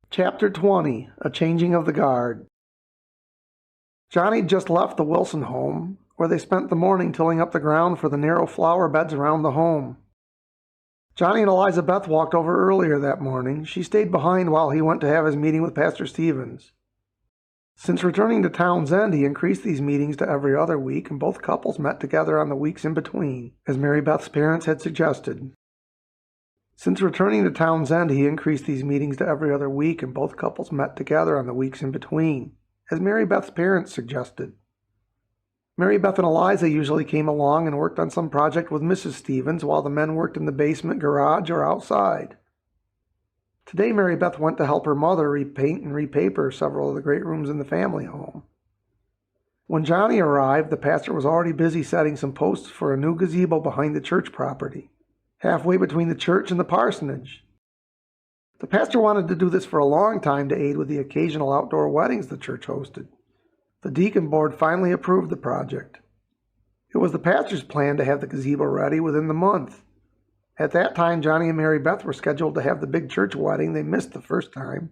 Chapter 20, A Changing of the Guard. Johnny just left the Wilson home, where they spent the morning tilling up the ground for the narrow flower beds around the home. Johnny and Elizabeth walked over earlier that morning. She stayed behind while he went to have his meeting with Pastor Stevens. Since returning to Town's End, he increased these meetings to every other week, and both couples met together on the weeks in between, as Mary Beth's parents had suggested. Since returning to Town's End, he increased these meetings to every other week, and both couples met together on the weeks in between, as Mary Beth's parents suggested. Mary Beth and Eliza usually came along and worked on some project with Mrs. Stevens, while the men worked in the basement, garage, or outside. Today, Mary Beth went to help her mother repaint and repaper several of the great rooms in the family home. When Johnny arrived, the pastor was already busy setting some posts for a new gazebo behind the church property, halfway between the church and the parsonage. The pastor wanted to do this for a long time to aid with the occasional outdoor weddings the church hosted. The deacon board finally approved the project. It was the pastor's plan to have the gazebo ready within the month. At that time, Johnny and Mary Beth were scheduled to have the big church wedding they missed the first time.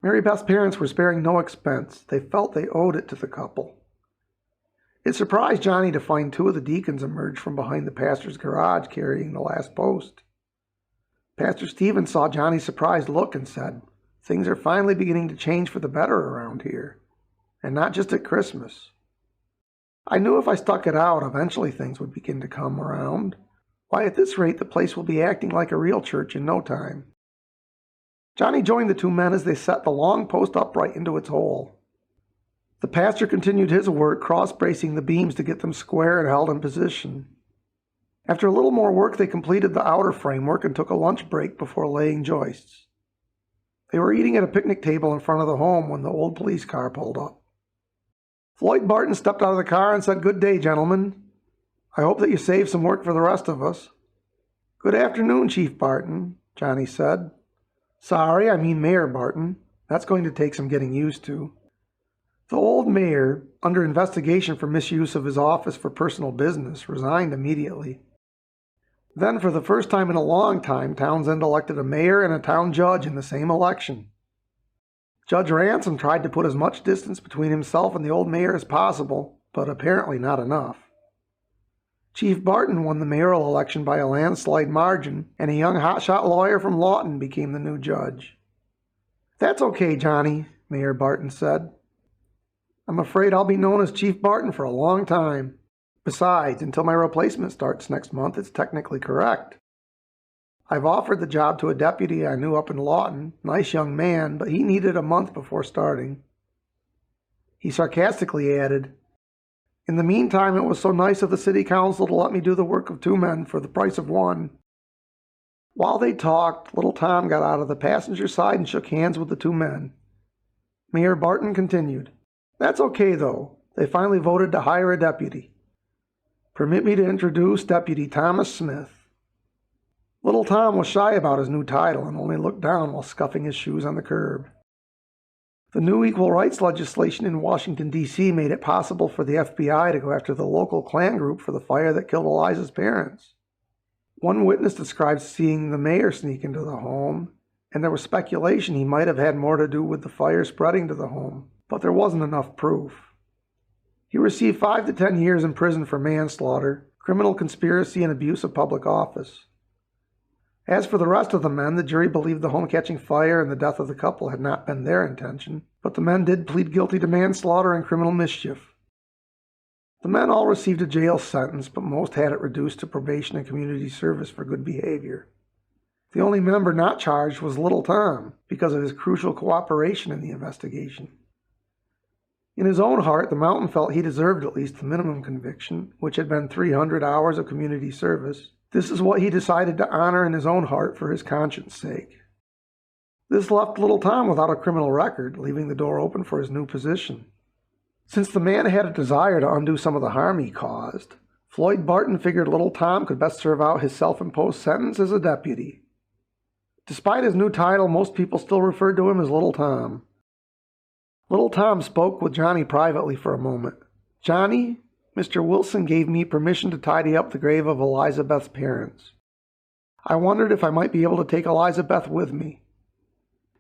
Mary Beth's parents were sparing no expense. They felt they owed it to the couple. It surprised Johnny to find two of the deacons emerge from behind the pastor's garage carrying the last post. Pastor Stevens saw Johnny's surprised look and said, "Things are finally beginning to change for the better around here, and not just at Christmas. I knew if I stuck it out, eventually things would begin to come around. Why, at this rate, the place will be acting like a real church in no time." Johnny joined the two men as they set the long post upright into its hole. The pastor continued his work, cross-bracing the beams to get them square and held in position. After a little more work, they completed the outer framework and took a lunch break before laying joists. They were eating at a picnic table in front of the home when the old police car pulled up. Floyd Barton stepped out of the car and said, "Good day, gentlemen. I hope that you saved some work for the rest of us." "Good afternoon, Chief Barton," Johnny said. "Sorry, I mean Mayor Barton. That's going to take some getting used to." The old mayor, under investigation for misuse of his office for personal business, resigned immediately. Then, for the first time in a long time, Townsend elected a mayor and a town judge in the same election. Judge Ransom tried to put as much distance between himself and the old mayor as possible, but apparently not enough. Chief Barton won the mayoral election by a landslide margin, and a young hotshot lawyer from Lawton became the new judge. "That's okay, Johnny," Mayor Barton said. "I'm afraid I'll be known as Chief Barton for a long time. Besides, until my replacement starts next month, it's technically correct. I've offered the job to a deputy I knew up in Lawton, nice young man, but he needed a month before starting." He sarcastically added, "In the meantime, it was so nice of the city council to let me do the work of two men for the price of one." While they talked, little Tom got out of the passenger side and shook hands with the two men. Mayor Barton continued, "That's okay, though. They finally voted to hire a deputy. Permit me to introduce Deputy Thomas Smith." Little Tom was shy about his new title and only looked down while scuffing his shoes on the curb. The new equal rights legislation in Washington, D.C. made it possible for the FBI to go after the local Klan group for the fire that killed Eliza's parents. One witness described seeing the mayor sneak into the home, and there was speculation he might have had more to do with the fire spreading to the home, but there wasn't enough proof. He received 5 to 10 years in prison for manslaughter, criminal conspiracy, and abuse of public office. As for the rest of the men, the jury believed the home catching fire and the death of the couple had not been their intention, but the men did plead guilty to manslaughter and criminal mischief. The men all received a jail sentence, but most had it reduced to probation and community service for good behavior. The only member not charged was Little Tom, because of his crucial cooperation in the investigation. In his own heart, the Mountain felt he deserved at least the minimum conviction, which had been 300 hours of community service. This is what he decided to honor in his own heart for his conscience' sake. This left Little Tom without a criminal record, leaving the door open for his new position. Since the man had a desire to undo some of the harm he caused, Floyd Barton figured Little Tom could best serve out his self-imposed sentence as a deputy. Despite his new title, most people still referred to him as Little Tom. Little Tom spoke with Johnny privately for a moment. "Johnny, Mr. Wilson gave me permission to tidy up the grave of Elizabeth's parents. I wondered if I might be able to take Elizabeth with me.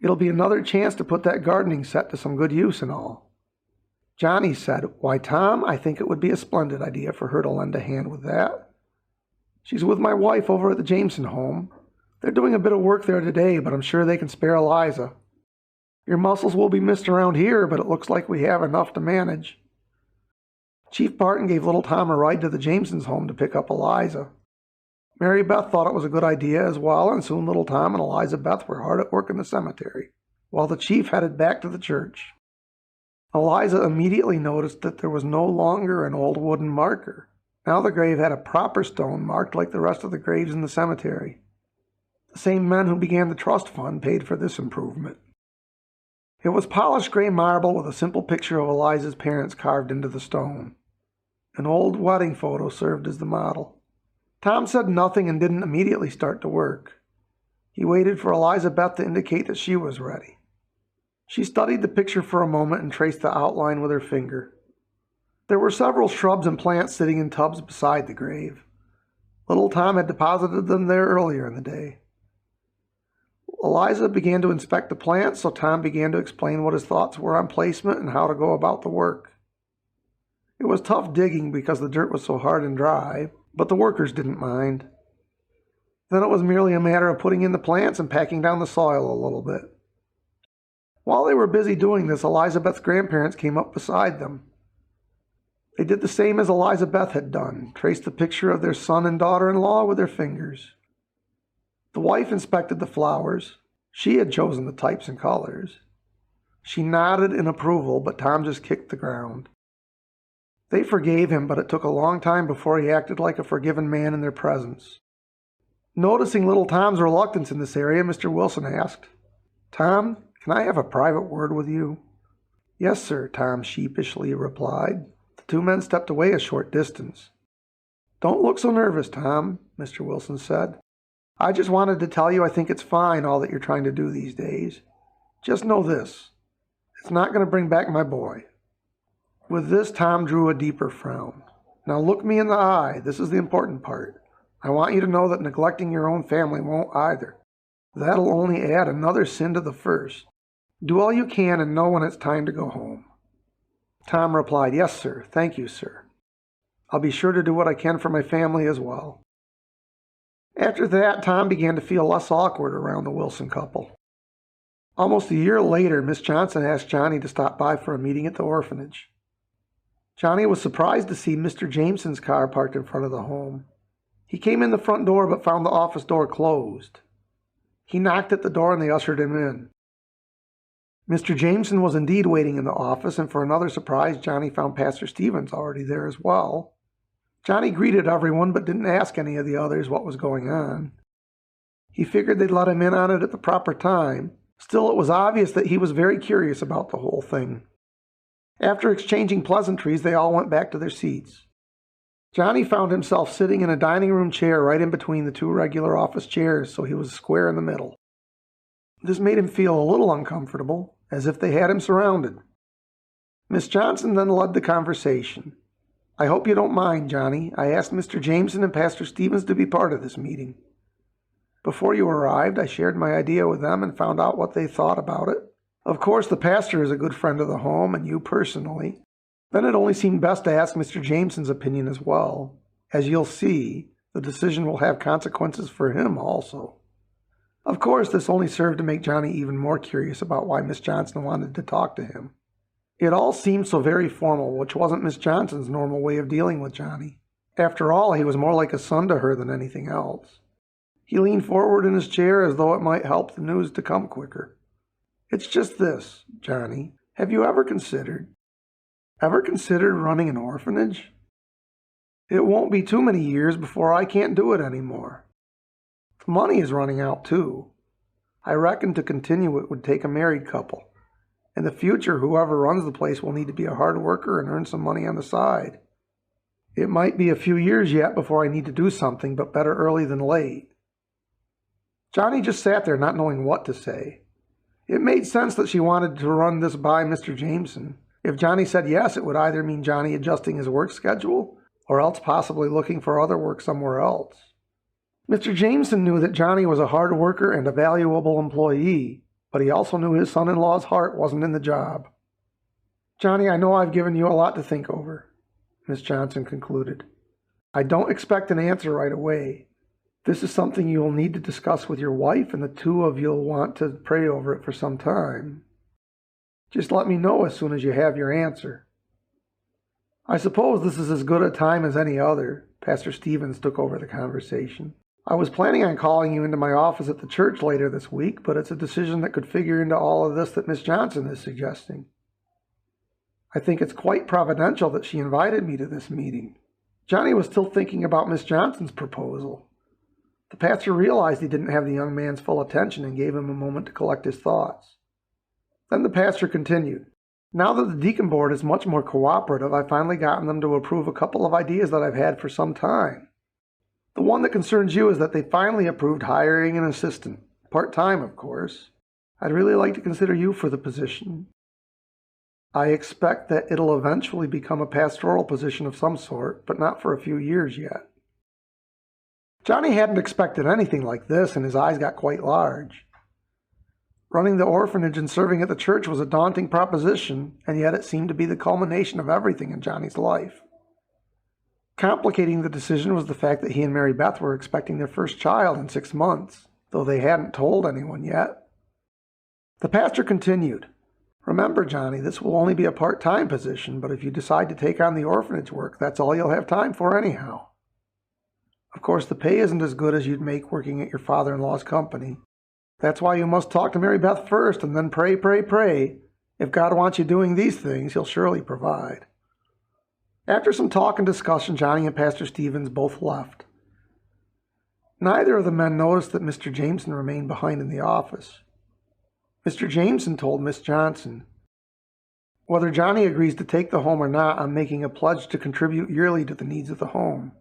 It'll be another chance to put that gardening set to some good use and all. Johnny said, "Why, Tom, I think it would be a splendid idea for her to lend a hand with that. She's with my wife over at the Jameson home. They're doing a bit of work there today, but I'm sure they can spare Eliza. Your muscles will be missed around here, but it looks like we have enough to manage." Chief Barton gave little Tom a ride to the Jamesons' home to pick up Eliza. Mary Beth thought it was a good idea as well, and soon little Tom and Eliza Beth were hard at work in the cemetery, while the chief headed back to the church. Eliza immediately noticed that there was no longer an old wooden marker. Now the grave had a proper stone marked like the rest of the graves in the cemetery. The same men who began the trust fund paid for this improvement. It was polished gray marble with a simple picture of Eliza's parents carved into the stone. An old wedding photo served as the model. Tom said nothing and didn't immediately start to work. He waited for Eliza Beth to indicate that she was ready. She studied the picture for a moment and traced the outline with her finger. There were several shrubs and plants sitting in tubs beside the grave. Little Tom had deposited them there earlier in the day. Eliza began to inspect the plants, so Tom began to explain what his thoughts were on placement and how to go about the work. It was tough digging because the dirt was so hard and dry, but the workers didn't mind. Then it was merely a matter of putting in the plants and packing down the soil a little bit. While they were busy doing this, Eliza Beth's grandparents came up beside them. They did the same as Eliza Beth had done, traced the picture of their son and daughter-in-law with their fingers. The wife inspected the flowers. She had chosen the types and colors. She nodded in approval, but Tom just kicked the ground. They forgave him, but it took a long time before he acted like a forgiven man in their presence. Noticing little Tom's reluctance in this area, Mr. Wilson asked, "Tom, can I have a private word with you?" "Yes, sir," Tom sheepishly replied. The two men stepped away a short distance. "Don't look so nervous, Tom," Mr. Wilson said. "I just wanted to tell you I think it's fine all that you're trying to do these days. Just know this, it's not going to bring back my boy." With this, Tom drew a deeper frown. "Now look me in the eye. This is the important part. I want you to know that neglecting your own family won't either. That'll only add another sin to the first. Do all you can and know when it's time to go home." Tom replied, "Yes, sir. Thank you, sir. I'll be sure to do what I can for my family as well." After that, Tom began to feel less awkward around the Wilson couple. Almost a year later, Miss Johnson asked Johnny to stop by for a meeting at the orphanage. Johnny was surprised to see Mr. Jameson's car parked in front of the home. He came in the front door but found the office door closed. He knocked at the door and they ushered him in. Mr. Jameson was indeed waiting in the office, and for another surprise, Johnny found Pastor Stevens already there as well. Johnny greeted everyone but didn't ask any of the others what was going on. He figured they'd let him in on it at the proper time. Still, it was obvious that he was very curious about the whole thing. After exchanging pleasantries, they all went back to their seats. Johnny found himself sitting in a dining room chair right in between the two regular office chairs, so he was square in the middle. This made him feel a little uncomfortable, as if they had him surrounded. Miss Johnson then led the conversation. "I hope you don't mind, Johnny. I asked Mr. Jameson and Pastor Stevens to be part of this meeting. Before you arrived, I shared my idea with them and found out what they thought about it. Of course, the pastor is a good friend of the home, and you personally. Then it only seemed best to ask Mr. Jameson's opinion as well. As you'll see, the decision will have consequences for him also." Of course, this only served to make Johnny even more curious about why Miss Johnson wanted to talk to him. It all seemed so very formal, which wasn't Miss Johnson's normal way of dealing with Johnny. After all, he was more like a son to her than anything else. He leaned forward in his chair as though it might help the news to come quicker. "It's just this, Johnny. Have you ever considered running an orphanage? It won't be too many years before I can't do it anymore. The money is running out, too. I reckon to continue it would take a married couple. In the future, whoever runs the place will need to be a hard worker and earn some money on the side. It might be a few years yet before I need to do something, but better early than late." Johnny just sat there not knowing what to say. It made sense that she wanted to run this by Mr. Jameson. If Johnny said yes, it would either mean Johnny adjusting his work schedule, or else possibly looking for other work somewhere else. Mr. Jameson knew that Johnny was a hard worker and a valuable employee. but he also knew his son-in-law's heart wasn't in the job. "Johnny, I know I've given you a lot to think over," Miss Johnson concluded. "I don't expect an answer right away. This is something you'll need to discuss with your wife, and the two of you'll want to pray over it for some time. Just let me know as soon as you have your answer." "I suppose this is as good a time as any other." Pastor Stevens took over the conversation. "I was planning on calling you into my office at the church later this week, but it's a decision that could figure into all of this that Miss Johnson is suggesting. I think it's quite providential that she invited me to this meeting." Johnny was still thinking about Miss Johnson's proposal. The pastor realized he didn't have the young man's full attention and gave him a moment to collect his thoughts. Then the pastor continued, "Now that the deacon board is much more cooperative, I've finally gotten them to approve a couple of ideas that I've had for some time. The one that concerns you is that they finally approved hiring an assistant, part-time, of course. I'd really like to consider you for the position. I expect that it'll eventually become a pastoral position of some sort, but not for a few years yet." Johnny hadn't expected anything like this, and his eyes got quite large. Running the orphanage and serving at the church was a daunting proposition, and yet it seemed to be the culmination of everything in Johnny's life. Complicating the decision was the fact that he and Mary Beth were expecting their first child in 6 months, though they hadn't told anyone yet. The pastor continued, "Remember, Johnny, this will only be a part-time position, but if you decide to take on the orphanage work, that's all you'll have time for anyhow. Of course, the pay isn't as good as you'd make working at your father-in-law's company. That's why you must talk to Mary Beth first and then pray, pray, pray. If God wants you doing these things, He'll surely provide." After some talk and discussion, Johnny and Pastor Stevens both left. Neither of the men noticed that Mr. Jameson remained behind in the office. Mr. Jameson told Miss Johnson, "Whether Johnny agrees to take the home or not, I'm making a pledge to contribute yearly to the needs of the home,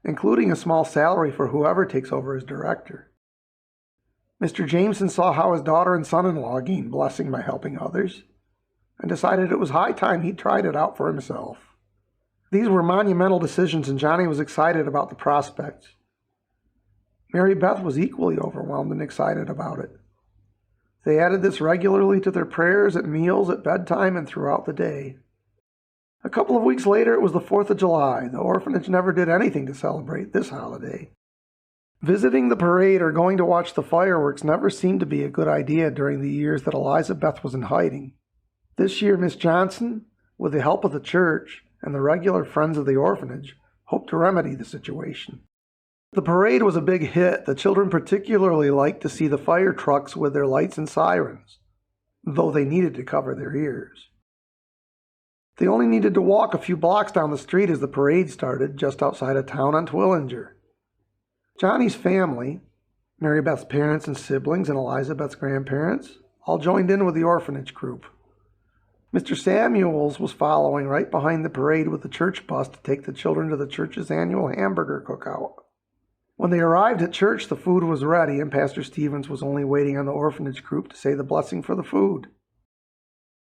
including a small salary for whoever takes over as director." Mr. Jameson saw how his daughter and son-in-law gained blessing by helping others, and decided it was high time he'd tried it out for himself. These were monumental decisions, and Johnny was excited about the prospects. Mary Beth was equally overwhelmed and excited about it. They added this regularly to their prayers, at meals, at bedtime, and throughout the day. A couple of weeks later, it was the 4th of July. The orphanage never did anything to celebrate this holiday. Visiting the parade or going to watch the fireworks never seemed to be a good idea during the years that Elizabeth was in hiding. This year, Miss Johnson, with the help of the church and the regular friends of the orphanage, hoped to remedy the situation. The parade was a big hit. The children particularly liked to see the fire trucks with their lights and sirens, though they needed to cover their ears. They only needed to walk a few blocks down the street as the parade started, just outside of town on Twillinger. Johnny's family, Mary Beth's parents and siblings and Elizabeth's grandparents, all joined in with the orphanage group. Mr. Samuels was following right behind the parade with the church bus to take the children to the church's annual hamburger cookout. When they arrived at church, the food was ready, and Pastor Stevens was only waiting on the orphanage group to say the blessing for the food.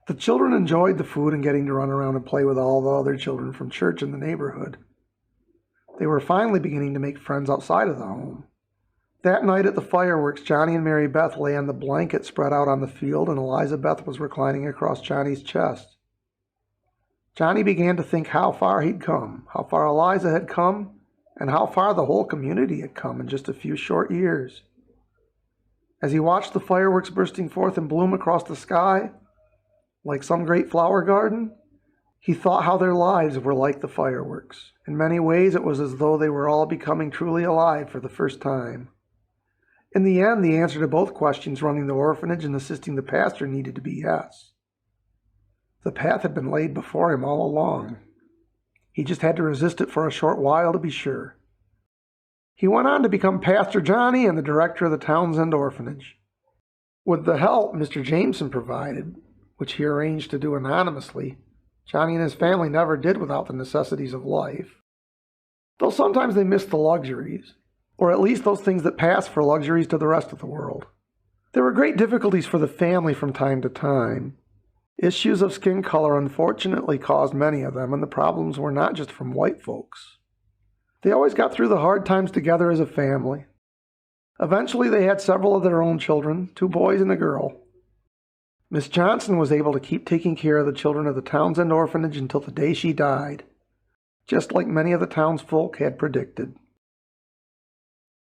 The children enjoyed the food and getting to run around and play with all the other children from church in the neighborhood. They were finally beginning to make friends outside of the home. That night at the fireworks, Johnny and Mary Beth lay on the blanket spread out on the field, and Elizabeth was reclining across Johnny's chest. Johnny began to think how far he'd come, how far Eliza had come, and how far the whole community had come in just a few short years. As he watched the fireworks bursting forth in bloom across the sky, like some great flower garden, he thought how their lives were like the fireworks. In many ways, it was as though they were all becoming truly alive for the first time. In the end, the answer to both questions, running the orphanage and assisting the pastor, needed to be yes. The path had been laid before him all along. He just had to resist it for a short while to be sure. He went on to become Pastor Johnny and the director of the Townsend Orphanage. With the help Mr. Jameson provided, which he arranged to do anonymously, Johnny and his family never did without the necessities of life. Though sometimes they missed the luxuries, or at least those things that pass for luxuries to the rest of the world. There were great difficulties for the family from time to time. Issues of skin color unfortunately caused many of them, and the problems were not just from white folks. They always got through the hard times together as a family. Eventually, they had several of their own children, 2 boys and a girl. Miss Johnson was able to keep taking care of the children of the Townsend orphanage until the day she died, just like many of the townsfolk had predicted.